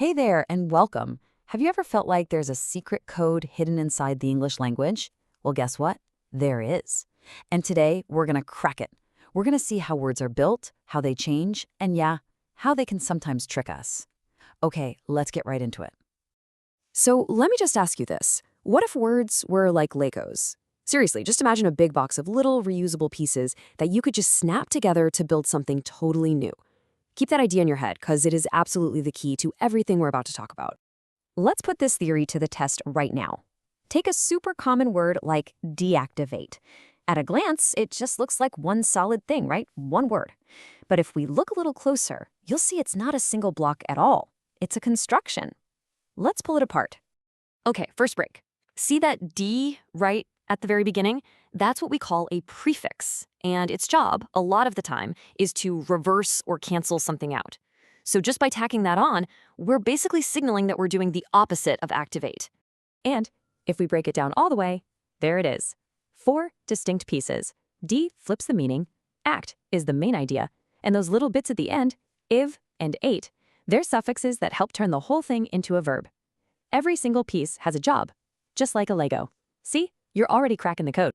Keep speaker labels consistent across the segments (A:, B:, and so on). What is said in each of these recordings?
A: Hey there, and welcome. Have you ever felt like there's a secret code hidden inside the English language? Well, guess what? There is. And today, we're going to crack it. We're going to see how words are built, how they change, and yeah, how they can sometimes trick us. Okay, let's get right into it.
B: So let me just ask you this. What if words were like Legos? Seriously, just imagine a big box of little reusable pieces that you could just snap together to build something totally new. Keep that idea in your head, because it is absolutely the key to everything we're about to talk about. Let's put this theory to the test right now. Take a super common word like deactivate. At a glance, it just looks like one solid thing, right? One word. But if we look a little closer, you'll see it's not a single block at all. It's a construction. Let's pull it apart. Okay, first break. See that D right at the very beginning? That's what we call a prefix, and its job, a lot of the time, is to reverse or cancel something out. So just by tacking that on, we're basically signaling that we're doing the opposite of activate. And if we break it down all the way, there it is. 4 distinct pieces. D flips the meaning, act is the main idea, and those little bits at the end, iv and ate, they're suffixes that help turn the whole thing into a verb. Every single piece has a job, just like a Lego. See? You're already cracking the code.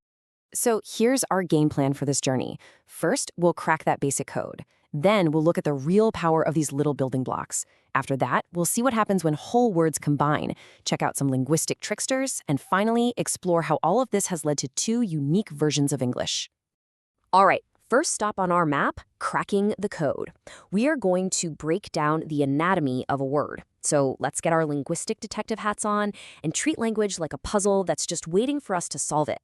B: So here's our game plan for this journey. First, we'll crack that basic code. Then we'll look at the real power of these little building blocks. After that, we'll see what happens when whole words combine, check out some linguistic tricksters, and finally explore how all of this has led to 2 unique versions of English. All right, first stop on our map, cracking the code. We are going to break down the anatomy of a word. So let's get our linguistic detective hats on and treat language like a puzzle that's just waiting for us to solve it.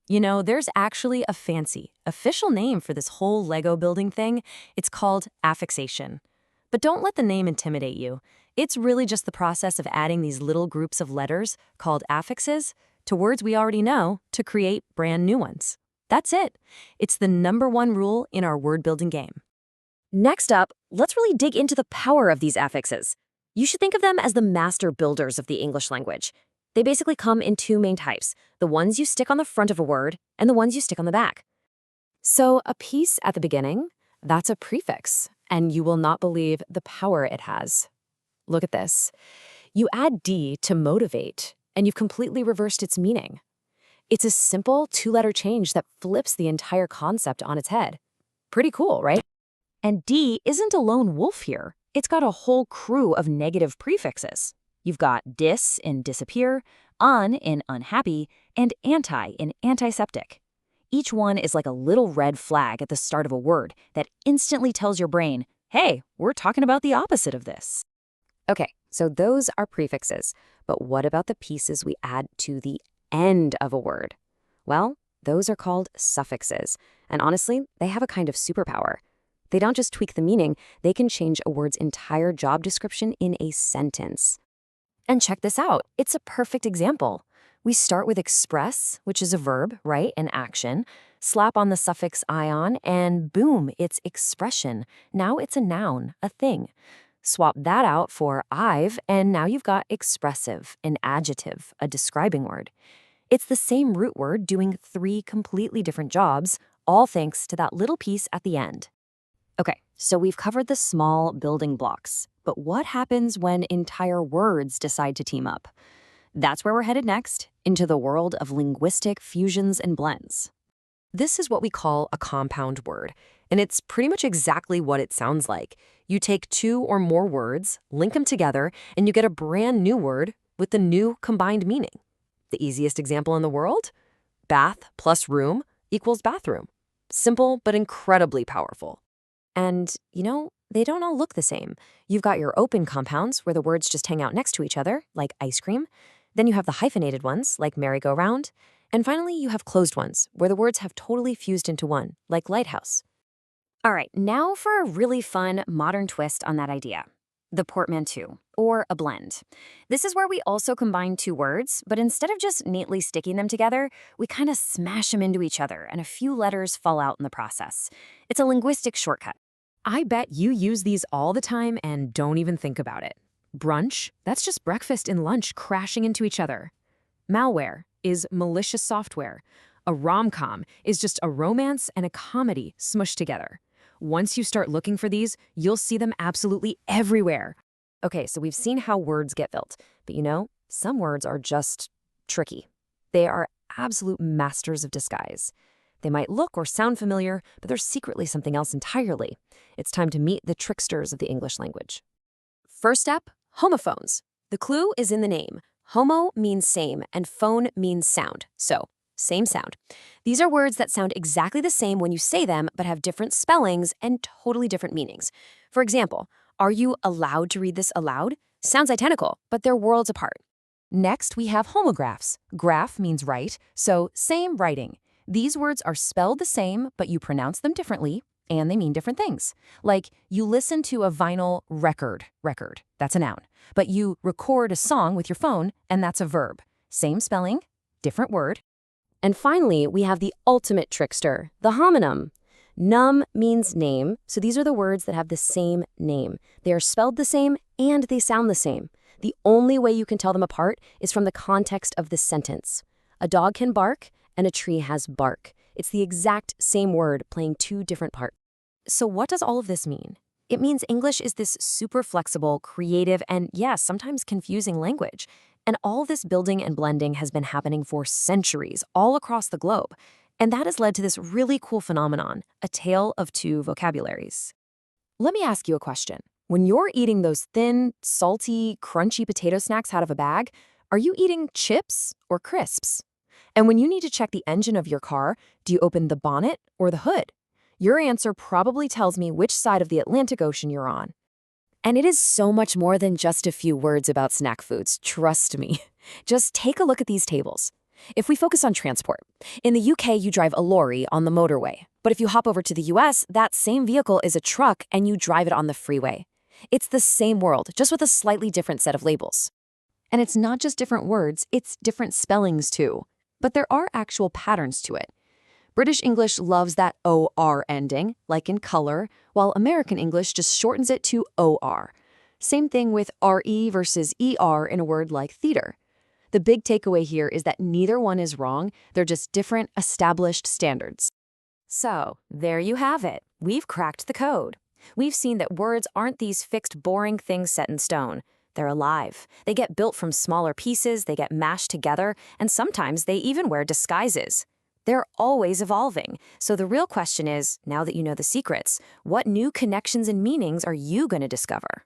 B: You know, there's actually a fancy, official name for this whole Lego building thing. It's called affixation. But don't let the name intimidate you. It's really just the process of adding these little groups of letters, called affixes, to words we already know to create brand new ones. That's it. It's the #1 rule in our word building game. Next up, let's really dig into the power of these affixes. You should think of them as the master builders of the English language. They basically come in 2 main types, the ones you stick on the front of a word and the ones you stick on the back. So a piece at the beginning, that's a prefix, and you will not believe the power it has. Look at this. You add D to motivate, and you've completely reversed its meaning. It's a simple 2-letter change that flips the entire concept on its head. Pretty cool, right? And D isn't a lone wolf here. It's got a whole crew of negative prefixes. You've got dis in disappear, un in unhappy, and anti in antiseptic. Each one is like a little red flag at the start of a word that instantly tells your brain, hey, we're talking about the opposite of this. Okay, so those are prefixes. But what about the pieces we add to the end of a word? Well, those are called suffixes. And honestly, they have a kind of superpower. They don't just tweak the meaning, they can change a word's entire job description in a sentence. And check this out. It's a perfect example. We start with express, which is a verb, right, an action. Slap on the suffix ion, and boom, it's expression. Now it's a noun, a thing. Swap that out for I've, and now you've got expressive, an adjective, a describing word. It's the same root word doing 3 completely different jobs, all thanks to that little piece at the end. Okay, so we've covered the small building blocks, but what happens when entire words decide to team up? That's where we're headed next, into the world of linguistic fusions and blends. This is what we call a compound word, and it's pretty much exactly what it sounds like. You take 2 or more words, link them together, and you get a brand new word with the new combined meaning. The easiest example in the world? Bath plus room equals bathroom. Simple, but incredibly powerful. And, you know, they don't all look the same. You've got your open compounds, where the words just hang out next to each other, like ice cream. Then you have the hyphenated ones, like merry-go-round. And finally, you have closed ones, where the words have totally fused into one, like lighthouse. All right, now for a really fun, modern twist on that idea. The portmanteau, or a blend. This is where we also combine 2 words, but instead of just neatly sticking them together, we kind of smash them into each other, and a few letters fall out in the process. It's a linguistic shortcut. I bet you use these all the time and don't even think about it. Brunch, that's just breakfast and lunch crashing into each other. Malware is malicious software. A rom-com is just a romance and a comedy smushed together. Once you start looking for these, you'll see them absolutely everywhere. Okay, so we've seen how words get built, but some words are just tricky. They are absolute masters of disguise. They might look or sound familiar, but they're secretly something else entirely. It's time to meet the tricksters of the English language. First step, homophones. The clue is in the name. Homo means same, and phone means sound. So, same sound. These are words that sound exactly the same when you say them, but have different spellings and totally different meanings. For example, are you allowed to read this aloud? Sounds identical, but they're worlds apart.
A: Next, we have homographs. Graph means right, so same writing. These words are spelled the same, but you pronounce them differently, and they mean different things. Like, you listen to a vinyl record, that's a noun. But you record a song with your phone, and that's a verb. Same spelling, different word.
B: And finally, we have the ultimate trickster, the homonym. Num means name, so these are the words that have the same name. They are spelled the same, and they sound the same. The only way you can tell them apart is from the context of the sentence. A dog can bark, and a tree has bark. It's the exact same word playing two different parts. So what does all of this mean? It means English is this super flexible, creative, and yes, sometimes confusing language. And all this building and blending has been happening for centuries all across the globe. And that has led to this really cool phenomenon, a tale of two vocabularies. Let me ask you a question. When you're eating those thin, salty, crunchy potato snacks out of a bag, are you eating chips or crisps? And when you need to check the engine of your car, do you open the bonnet or the hood? Your answer probably tells me which side of the Atlantic Ocean you're on. And it is so much more than just a few words about snack foods, trust me. Just take a look at these tables. If we focus on transport, in the UK you drive a lorry on the motorway. But if you hop over to the US, that same vehicle is a truck and you drive it on the freeway. It's the same world, just with a slightly different set of labels.
A: And it's not just different words, it's different spellings too. But there are actual patterns to it. British English loves that OR ending, like in color, while American English just shortens it to OR. Same thing with RE versus ER in a word like theater. The big takeaway here is that neither one is wrong, they're just different established standards.
B: So, there you have it. We've cracked the code. We've seen that words aren't these fixed, boring things set in stone. They're alive. They get built from smaller pieces, they get mashed together, and sometimes they even wear disguises. They're always evolving. So the real question is, now that you know the secrets, what new connections and meanings are you going to discover?